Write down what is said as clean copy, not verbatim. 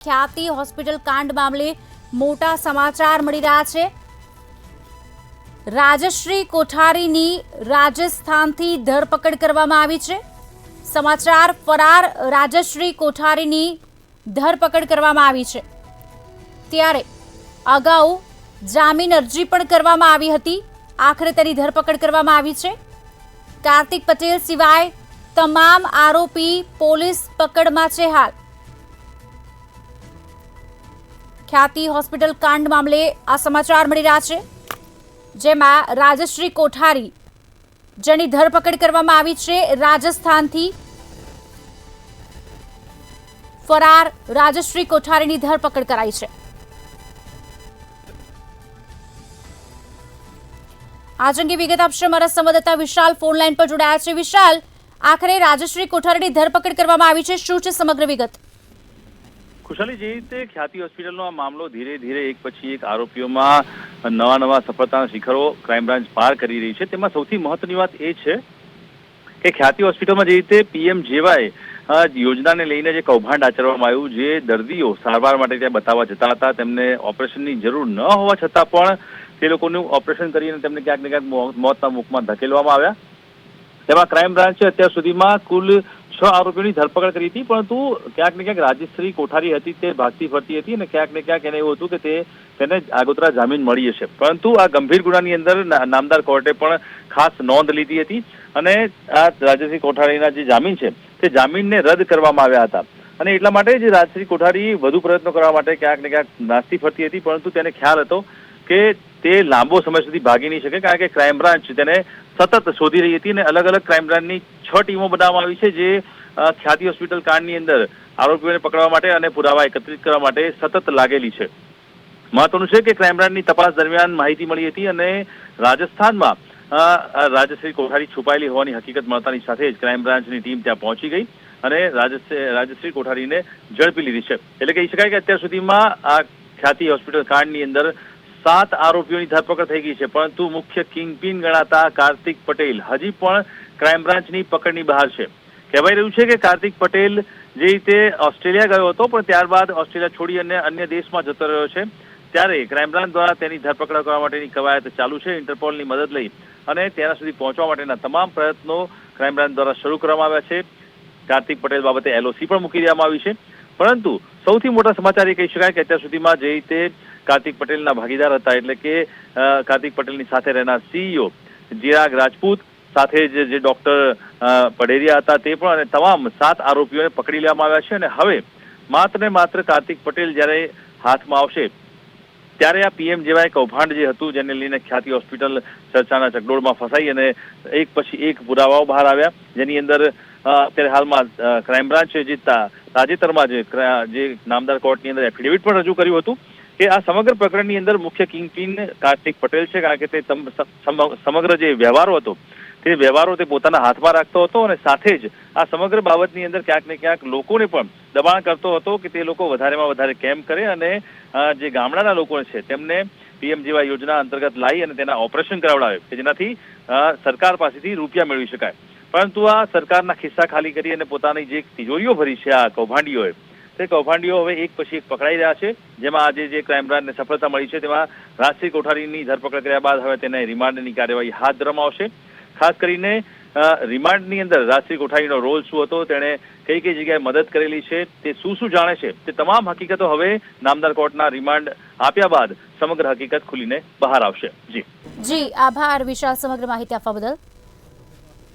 ખ્યાતિ હોસ્પિટલ કાંડ મામલે મોટા સમાચાર મળી રહ્યા છે। રાજશ્રી કોઠારીની રાજસ્થાનથી ધરપકડ કરવામાં આવી છે। સમાચાર ફરાર રાજશ્રી કોઠારીની ધરપકડ કરવામાં આવી છે। ત્યારે અગાઉ જામીન અરજી પણ કરવામાં આવી હતી। આખરે તેની ધરપકડ કરવામાં આવી છે। કાર્તિક પટેલ સિવાય તમામ આરોપી પોલીસ પકડમાં છે। હાલ ખ્યાતિ હોસ્પિટલ કાંડ મામલે આ સમાચાર મળી રહ્યા છે, જેમાં રાજશ્રી કોઠારી જેની ધરપકડ કરવામાં આવી છે। રાજસ્થાનથી ફરાર રાજશ્રી કોઠારીની ધરપકડ કરાઈ છે। આ અંગે વિગત આપશે અમારા સંવાદદાતા વિશાલ ફોન લાઈન પર જોડાયા છે। વિશાલ, આખરે રાજશ્રી કોઠારીની ધરપકડ કરવામાં આવી છે, શું છે સમગ્ર વિગત? ખુશાલી, જે રીતે ખ્યાતિ હોસ્પિટલનો આ મામલો ધીરે ધીરે એક પછી એક આરોપીઓમાં નવા સફળતાના શિખરો ક્રાઇમ બ્રાન્ચ પાર કરી રહી છે। તેમાં સૌથી મહત્વની વાત એ છે કે ખ્યાતિ હોસ્પિટલમાં જે રીતે પીએમજેવાય યોજનાને લઈને જે કૌભાંડ આચરવામાં આવ્યું, જે દર્દીઓ સારવાર માટે ત્યાં બતાવવા જતા હતા, તેમને ઓપરેશનની જરૂર ન હોવા છતાં પણ તે લોકોનું ઓપરેશન કરીને તેમને ક્યાંક ને ક્યાંક મોતના મુખમાં ધકેલવામાં આવ્યા। તેમાં ક્રાઇમ બ્રાન્ચે અત્યાર સુધીમાં કુલ 6 આરોપીઓની ધરપકડ કરી હતી, પરંતુ ક્યાંક ને ક્યાંક રાજશ્રી કોઠારી હતી તે ભાગતી ફરતી હતી અને ક્યાંક ને ક્યાંક એને એવું હતું કે તેને આગોતરા જામીન મળી જશે। પરંતુ આ ગંભીર ગુનાની અંદર નામદાર કોર્ટે પણ ખાસ નોંધ લીધી હતી અને આ રાજશ્રી કોઠારીના જે જામીન છે તે જામીનને રદ કરવામાં આવ્યા હતા। અને એટલા માટે જ રાજશ્રી કોઠારી વધુ પ્રયત્નો કરવા માટે ક્યાંક ને ક્યાંક નાસતી ફરતી હતી, પરંતુ તેને ખ્યાલ હતો કે તે લાંબો સમય સુધી ભાગી નહીં શકે, કારણ કે ક્રાઇમ બ્રાન્ચ તેને સતત શોધી રહી હતી અને અલગ અલગ ક્રાઇમ બ્રાન્ચની 6 ટીમો બનાવવામાં આવી છે, જે ખ્યાતિ હોસ્પિટલ કાંડની અંદર આરોપીઓને પકડવા માટે અને પુરાવા એકત્રિત કરવા માટે સતત લાગેલી છે। મહત્વનું છે કે ક્રાઇમ બ્રાન્ચની તપાસ દરમિયાન માહિતી મળી હતી અને રાજસ્થાનમાં રાજશ્રી કોઠારી છુપાયેલી હોવાની હકીકત મળતાની સાથે જ ક્રાઇમ બ્રાન્ચની ટીમ ત્યાં પહોંચી ગઈ અને રાજશ્રી કોઠારીને ઝડપી લીધી છે। એટલે કહી શકાય કે અત્યાર સુધીમાં આ ખ્યાતિ હોસ્પિટલ કાંડની અંદર 7 આરોપીઓની ધરપકડ થઈ ગઈ છે, પરંતુ મુખ્ય કિંગપિન ગણાતા કાર્તિક પટેલ હજી પણ ક્રાઇમ બ્રાન્ચની પકડની બહાર છે। કહેવાય રહ્યું છે કે કાર્તિક પટેલ જે રીતે ઓસ્ટ્રેલિયા ગયો હતો, પણ ત્યારબાદ ઓસ્ટ્રેલિયા છોડી અને અન્ય દેશમાં જતો રહ્યો છે, ત્યારે ક્રાઇમ બ્રાન્ચ દ્વારા તેની ધરપકડ કરવા માટેની કવાયત ચાલુ છે। ઇન્ટરપોલની મદદ લઈ અને તેના સુધી પહોંચવા માટેના તમામ પ્રયત્નો ક્રાઇમ બ્રાન્ચ દ્વારા શરૂ કરવામાં આવ્યા છે। કાર્તિક પટેલ બાબતે એલઓસી પણ મૂકી દેવામાં આવી છે, પરંતુ સૌથી મોટા સમાચાર એ કહી શકાય કે અત્યાર સુધીમાં જે રીતે કાર્તિક પટેલના ભાગીદાર હતા, એટલે કે કાર્તિક પટેલની સાથે રહેનાર સીઈઓ ચિરાગ રાજપૂત, સાથે જ જે ડોક્ટર પઢેરિયા હતા તે પણ, અને તમામ 7 આરોપીઓને પકડી લેવામાં આવ્યા છે। અને હવે માત્ર ને માત્ર કાર્તિક પટેલ જ્યારે હાથમાં આવશે ત્યારે આ પીએમજેવાય કૌભાંડ જે હતું, જેને લઈને ખ્યાતિ હોસ્પિટલ ચર્ચાના ચકડોળમાં ફસાઈ અને એક પછી એક પુરાવાઓ બહાર આવ્યા, જેની અંદર અત્યારે હાલમાં ક્રાઇમ બ્રાન્ચે જે તાજેતરમાં જે નામદાર કોર્ટની અંદર એફિડેવિટ પણ રજૂ કર્યું હતું કે આ સમગ્ર પ્રકરણની અંદર મુખ્ય કિંગપિન કાર્તિક પટેલ છે, કારણ કે તે સમગ્ર જે વ્યવહારો હતો તે વ્યવહારો તે પોતાના હાથમાં રાખતો હતો અને સાથે જ આ સમગ્ર બાબતની અંદર ક્યાંક ને ક્યાંક લોકોને પણ દબાણ કરતો હતો કે તે લોકો વધારેમાં વધારે કેમ્પ કરે અને જે ગામડાના લોકો છે તેમને પીએમજેવાય યોજના અંતર્ગત લાવી અને તેના ઓપરેશન કરાવડાવે કે જેનાથી સરકાર પાસેથી રૂપિયા મેળવી શકાય। પરંતુ આ સરકારના ખિસ્સા ખાલી કરી અને પોતાની જે તિજોરીઓ ભરી છે આ કૌભાંડીઓએ, તે કૌભાંડીઓ હવે એક પછી એક પકડાઈ રહ્યા છે। જેમાં આજે જે ક્રાઇમ બ્રાન્ચને સફળતા મળી છે તેમાં રાજશ્રી કોઠારીની ધરપકડ કર્યા બાદ હવે તેને રિમાન્ડની કાર્યવાહી હાથ ધરવામાં આવશે। ખાસ કરીને રિમાન્ડની અંદર રાજશ્રી કોઠારીનો રોલ શું હતો, તેણે કઈ કઈ જગ્યાએ મદદ કરેલી છે, તે શું જાણે છે, તે તમામ હકીકતો હવે નામદાર કોર્ટના રિમાન્ડ આપ્યા બાદ સમગ્ર હકીકત ખુલીને બહાર આવશે। જી આભાર વિશાલ સમગ્ર માહિતી આપવા બદલ।